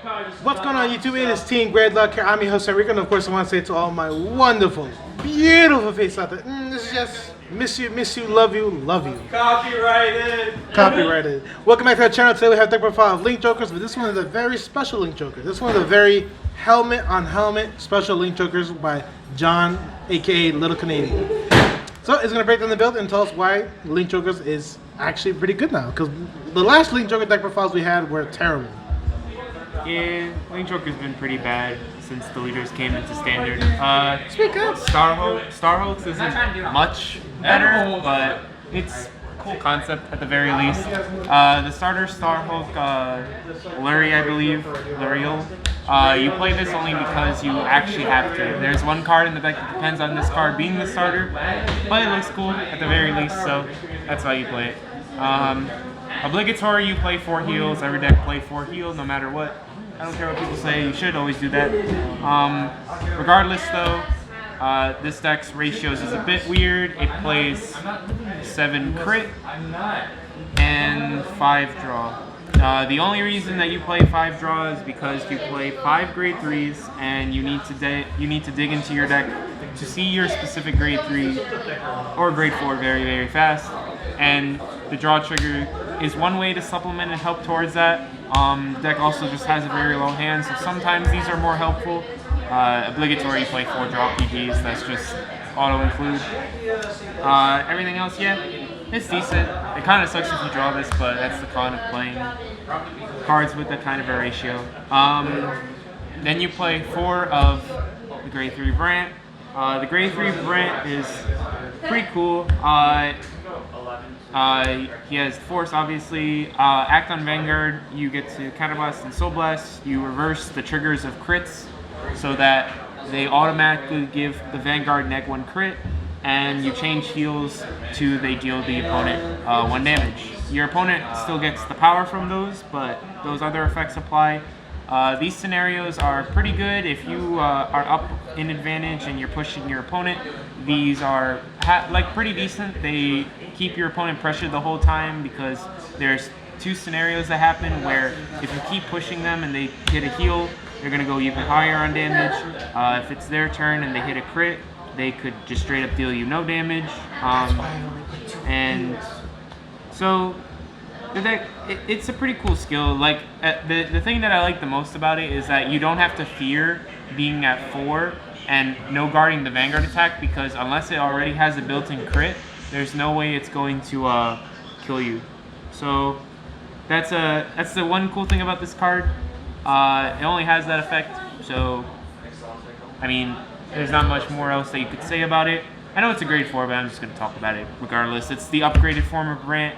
What's going on YouTube? It is Team Gradelock here. I'm your host Enrico, and of course I want to say to all my wonderful, beautiful faces out there, this is just miss you, love you. Copyrighted. Welcome back to our channel. Today we have a deck profile of Link Jokers, but this one is a very special Link Joker. This one is a very helmet on helmet special Link Jokers by John, aka Little Canadian. So it's gonna break down the build and tell us why Link Jokers is actually pretty good now, because the last Link Joker deck profiles we had were terrible. Yeah, Link Joker's been pretty bad since the leaders came into standard. Speak up. StarHook isn't much better, but it's a cool concept at the very least. The starter StarHook, Lurie, I believe, Luriel. You play this only because you actually have to. There's one card in the deck that depends on this card being the starter, but it looks cool at the very least, so that's why you play it. Obligatory, you play 4 heals. Every deck play 4 heals no matter what. I don't care what people say, you should always do that. Regardless though, this deck's ratios is a bit weird. It plays 7 crit and 5 draw. The only reason that you play 5 draw is because you play 5 grade 3s and you need to dig into your deck to see your specific grade 3 or grade 4 very, very fast. And the draw trigger is one way to supplement and help towards that. The deck also just has a very low hand, so sometimes these are more helpful. Obligatory, you play 4 draw PGs, that's just auto-include. Everything else, yeah, it's decent. It kind of sucks if you draw this, but that's the con of playing cards with that kind of a ratio. Then you play 4 of the grade 3 Brant. The grade 3 Brant is pretty cool. He has Force, obviously. Act on Vanguard, you get to Counterblast and Soul Blast. You reverse the triggers of crits so that they automatically give the Vanguard -1 crit, and you change heals to they deal the opponent 1 damage. Your opponent still gets the power from those, but those other effects apply. These scenarios are pretty good if you are up in advantage and you're pushing your opponent. These are pretty decent. They keep your opponent pressured the whole time because there's 2 scenarios that happen where if you keep pushing them and they hit a heal, they're going to go even higher on damage. If it's their turn and they hit a crit, they could just straight up deal you no damage. And so the deck, it's a pretty cool skill. Like the thing that I like the most about it is that you don't have to fear being at 4 and no guarding the Vanguard attack, because unless it already has a built-in crit, there's no way it's going to kill you. So that's the one cool thing about this card. It only has that effect, so I mean, there's not much more else that you could say about it. I know it's a grade 4, but I'm just going to talk about it regardless. It's the upgraded form of Brant.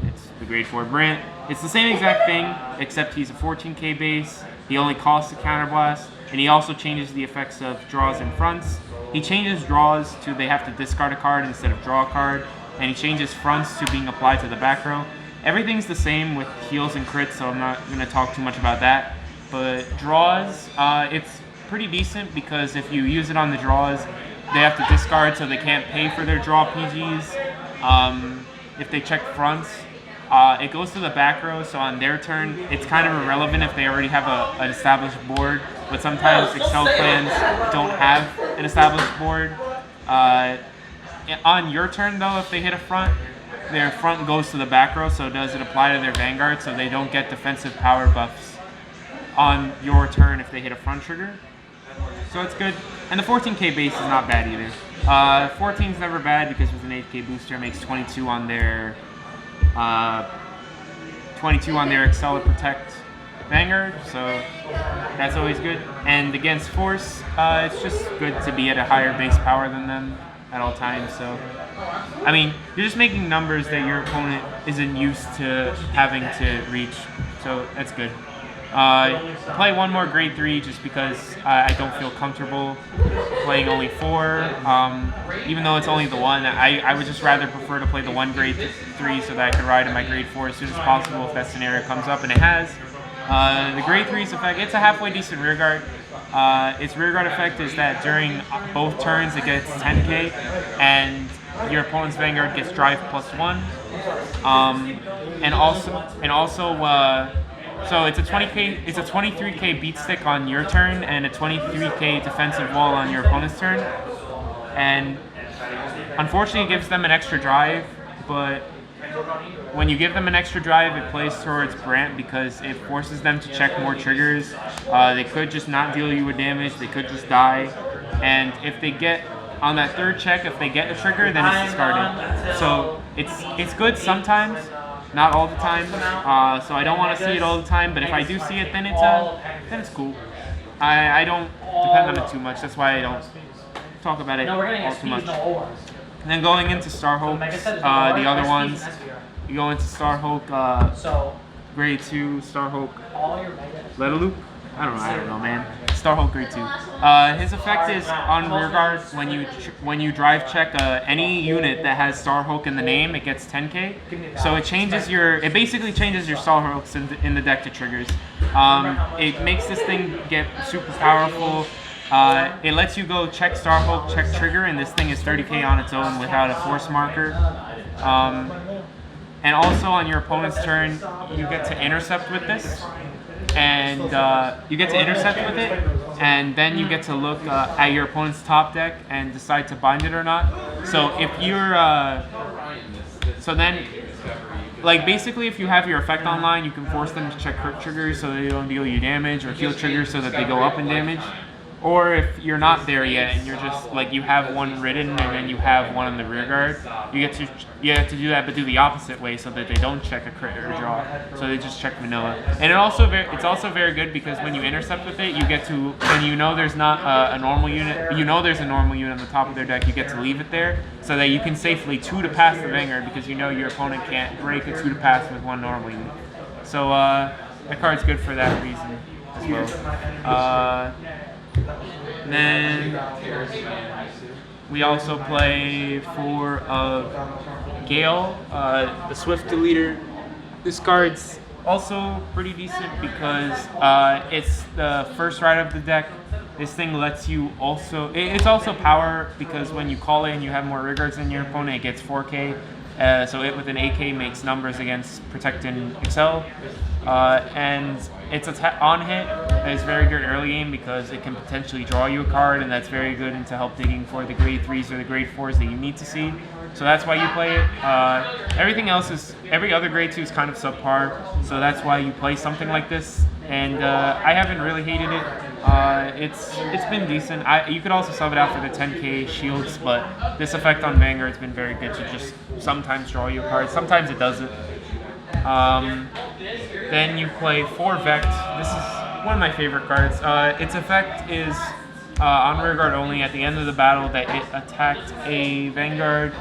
It's the grade 4 Brant. It's the same exact thing, except he's a 14k base. He only costs a Counterblast, and he also changes the effects of draws and fronts. He changes draws to they have to discard a card instead of draw a card, and he changes fronts to being applied to the back row. Everything's the same with heals and crits, so I'm not going to talk too much about that. But draws, it's pretty decent because if you use it on the draws, they have to discard so they can't pay for their draw PGs. If they check fronts, it goes to the back row, so on their turn, it's kind of irrelevant if they already have an established board, but sometimes Excel plans don't have an established board. On your turn though, if they hit a front, their front goes to the back row, so does it apply to their Vanguard, so they don't get defensive power buffs on your turn if they hit a front trigger. So it's good. And the 14k base is not bad either. 14 is never bad because with an 8k booster it makes 22 on their Excel Protect Vanguard, so that's always good. And against Force, it's just good to be at a higher base power than them at all times. So I mean, you're just making numbers that your opponent isn't used to having to reach, so that's good. Play 1 more grade 3 just because I don't feel comfortable playing only 4. Even though it's only the 1, I would just rather prefer to play the 1 grade 3 so that I can ride in my grade 4 as soon as possible if that scenario comes up, and it has. The grade 3's effect, it's a halfway decent rearguard. Its rearguard effect is that during both turns it gets 10k, and your opponent's Vanguard gets drive +1. And also So it's a 20k, it's a 23k beat stick on your turn and a 23k defensive wall on your opponent's turn. And unfortunately, it gives them an extra drive, but when you give them an extra drive, it plays towards Grant because it forces them to check more triggers. They could just not deal you with damage, they could just die. And if they get, on that third check, if they get a trigger, then it's discarded. So it's good sometimes, not all the time. So I don't want to see it all the time, but if I do see it, then it's cool. I don't depend on it too much, that's why I don't talk about it all too much. And then going into StarHook, the other ones, you go into StarHook, Grade 2, StarHook, Ledeloop? I don't know, man. StarHook Grade 2. His effect is on Rearguard, when you drive check any unit that has StarHook in the name, it gets 10k. So it basically changes your StarHooks in the deck to triggers. It makes this thing get super powerful. It lets you go check StarHook, check trigger, and this thing is 30k on its own without a force marker. And also on your opponent's turn, you get to intercept with this, and then you get to look at your opponent's top deck and decide to bind it or not. So if you're, basically if you have your effect online, you can force them to check crit triggers so they don't deal you damage, or heal triggers so that they go up in damage. Or if you're not there yet and you're just like you have one written and then you have one in the rear guard, you have to do that, but do the opposite way so that they don't check a crit or a draw. So they just check vanilla. And it's also very good because when you intercept with it, you get to, when you know there's not a normal unit, there's a normal unit on the top of their deck, you get to leave it there so that you can safely 2 to pass the Vanguard because you know your opponent can't break a 2 to pass with one normal unit. So that card's good for that reason as well. Then we also play 4 of Gale, the Swift Deleter. This card's also pretty decent because it's the first ride of the deck. This thing lets you also, it's also power because when you call it and you have more Rearguards than your opponent, it gets 4k. So it with an AK makes numbers against Protect and Excel. And it's on hit that is very good early game because it can potentially draw you a card, and that's very good into help digging for the grade 3s or the grade 4s that you need to see. So that's why you play it. Everything else every other grade 2 is kind of subpar, so that's why you play something like this. And I haven't really hated it. It's been decent. You could also sub it out for the 10k shields, but this effect on Vanguard's been very good to just sometimes draw you a card. Sometimes it doesn't. Then you play 4 Vect. This is one of my favorite cards. Its effect is on Rearguard only at the end of the battle that it attacked a Vanguard.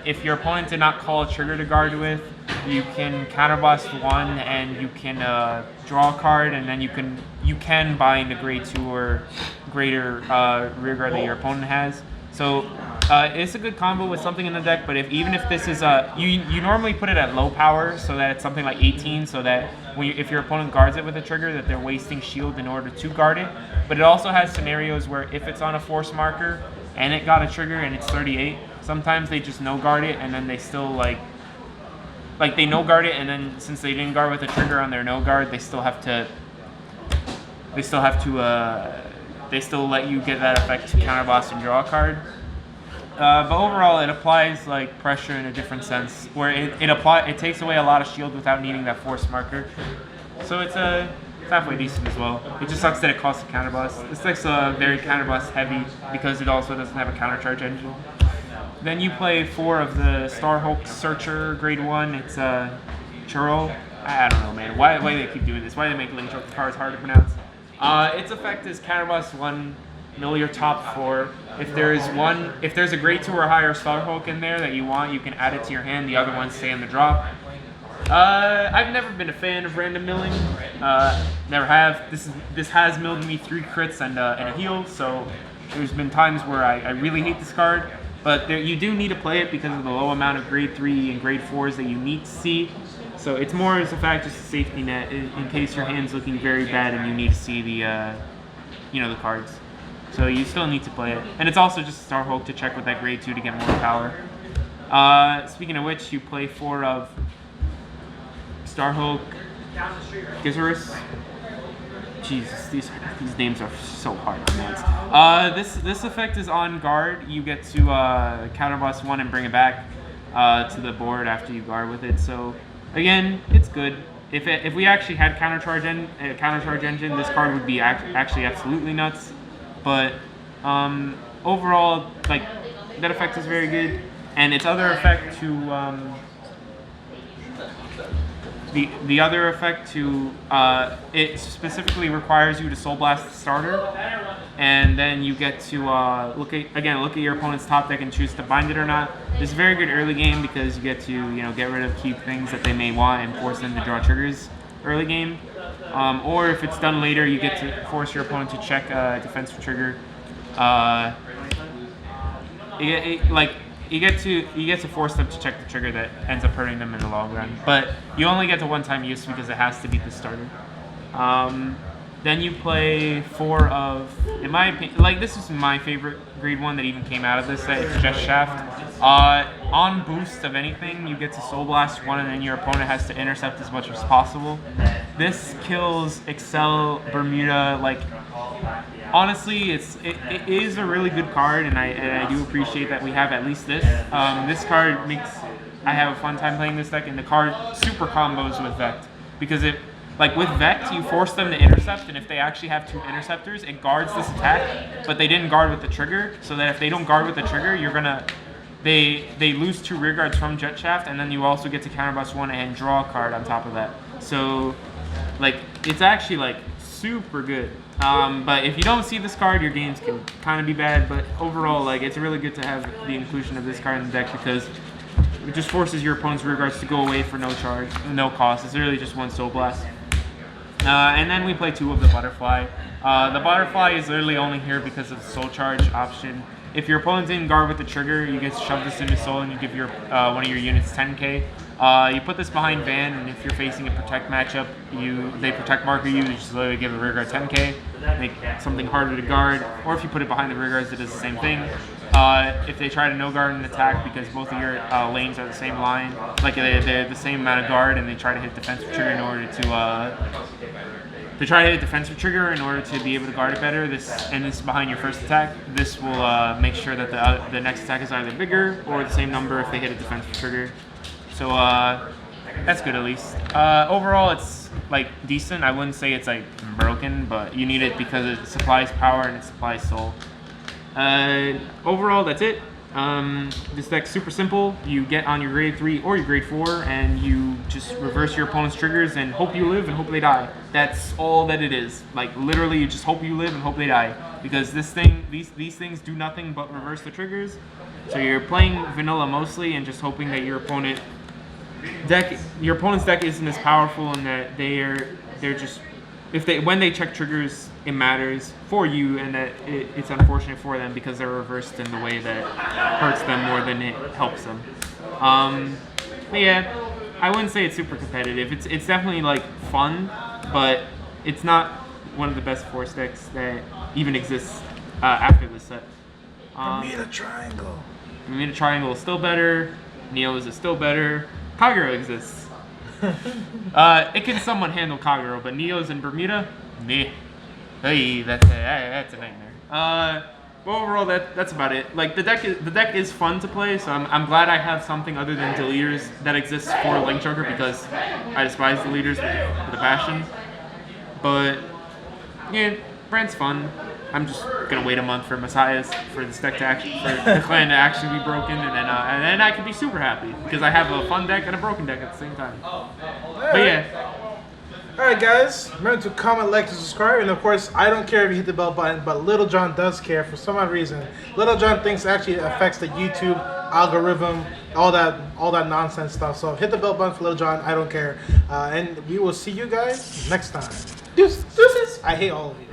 If your opponent did not call a trigger to guard with, you can counterblast 1 and you can draw a card, and then you can bind a grade 2 or greater Rearguard that your opponent has. So it's a good combo with something in the deck, but even if this is you normally put it at low power so that it's something like 18, so that if your opponent guards it with a trigger, that they're wasting shield in order to guard it. But it also has scenarios where if it's on a force marker and it got a trigger and it's 38, sometimes they just no guard it and then they still like they no guard it, and then since they didn't guard with a trigger on their no guard, they still let you get that effect to counterblast and draw a card. But overall, it applies like pressure in a different sense, where it takes away a lot of shield without needing that force marker. So it's halfway decent as well. It just sucks that it costs a counterblast. This deck's very counterblast heavy because it also doesn't have a countercharge engine. Then you play 4 of the StarHook Searcher Grade 1. It's Churro. I don't know, man. Why do they keep doing this? Why do they make Link Joker cards hard to pronounce? Its effect is counterblast 1, mill your top 4. If there's a grade 2 or higher StarHook in there that you want, you can add it to your hand. The other ones stay in the drop. I've never been a fan of random milling. Never have. This has milled me 3 crits and a heal, so there's been times where I really hate this card. But you do need to play it because of the low amount of grade 3 and grade 4s that you need to see. So it's more as a fact just a safety net in case your hand's looking very bad and you need to see the the cards. So you still need to play it. And it's also just StarHook to check with that grade 2 to get more power. Speaking of which, you play 4 of StarHook Gizaris. Jesus, these names are so hard to pronounce. This effect is on guard. You get to counterblast one and bring it back to the board after you guard with it. So again, it's good. If we actually had countercharge engine, this card would be actually absolutely nuts. But overall, like that effect is very good, and its other effect to the other effect to it specifically requires you to soul blast the starter, and then you get to look at your opponent's top deck and choose to bind it or not. This is very good early game because you get to get rid of key things that they may want and force them to draw triggers early game. Or if it's done later, you get to force your opponent to check defense for trigger. You get to force them to check the trigger that ends up hurting them in the long run. But you only get to one-time use because it has to beat the starter. Then you play 4 of, in my opinion, like this is my favorite grade 1 that even came out of this set. It's Jet Shaft. On boost of anything, you get to Soul Blast 1, and then your opponent has to intercept as much as possible. This kills Excel, Bermuda. Like honestly, it is a really good card, and I do appreciate that we have at least this. This card makes I have a fun time playing this deck, and the card super combos with Vect because like with Vect, you force them to intercept, and if they actually have 2 interceptors, it guards this attack, but they didn't guard with the trigger, so that if they don't guard with the trigger, they lose 2 Rearguards from Jet Shaft, and then you also get to counterblast 1 and draw a card on top of that. So, like, it's actually, like, super good. But if you don't see this card, your games can kind of be bad, but overall, like, it's really good to have the inclusion of this card in the deck because it just forces your opponent's Rearguards to go away for no charge, no cost. It's literally just 1 Soul Blast. And then we play 2 of the Butterfly. The Butterfly is literally only here because of the Soul Charge option. If your opponent didn't guard with the trigger, you get to shove this into Soul and you give your one of your units 10k. You put this behind Van, and if you're facing a Protect matchup, they Protect marker you just literally give a Rearguard 10k, make something harder to guard. Or if you put it behind the Rearguards, it does the same thing. If they try to no guard an attack because both of your lanes are the same line, like they're the same amount of guard, and they try to hit defensive trigger in order to be able to guard it better. This is behind your first attack. This will make sure that the next attack is either bigger or the same number if they hit a defensive trigger. So that's good at least. Overall, it's like decent. I wouldn't say it's like broken, but you need it because it supplies power and it supplies soul. Overall, that's it. This deck's super simple. You get on your grade 3 or your grade 4 and you just reverse your opponent's triggers and hope you live and hope they die. That's all that it is. Like literally you just hope you live and hope they die. Because these things do nothing but reverse the triggers. So you're playing vanilla mostly and just hoping that your opponent's deck isn't as powerful and that they're just when they check triggers, it matters for you, and that it's unfortunate for them because they're reversed in the way that hurts them more than it helps them. But yeah, I wouldn't say it's super competitive. It's definitely like fun, but it's not one of the best Force decks that even exists after this set. Bermuda Triangle. Bermuda Triangle is still better. Neos is still better. Kagero exists. It can somewhat handle Kagero, but Neos and Bermuda, meh. Hey, that's a nightmare. But overall, that's about it. Like the deck is fun to play, so I'm glad I have something other than deleters that exists for Link Joker because I despise deleters with a passion. But yeah, brand's fun. I'm just gonna wait a month for Messiahs for this deck for the clan to actually be broken, and then I can be super happy because I have a fun deck and a broken deck at the same time. But yeah. Alright guys, remember to comment, like, and subscribe, and of course, I don't care if you hit the bell button, but Lil John does care for some odd reason. Lil John thinks it actually affects the YouTube algorithm, all that nonsense stuff, so hit the bell button for Lil John, I don't care. And we will see you guys next time. Deuces! I hate all of you.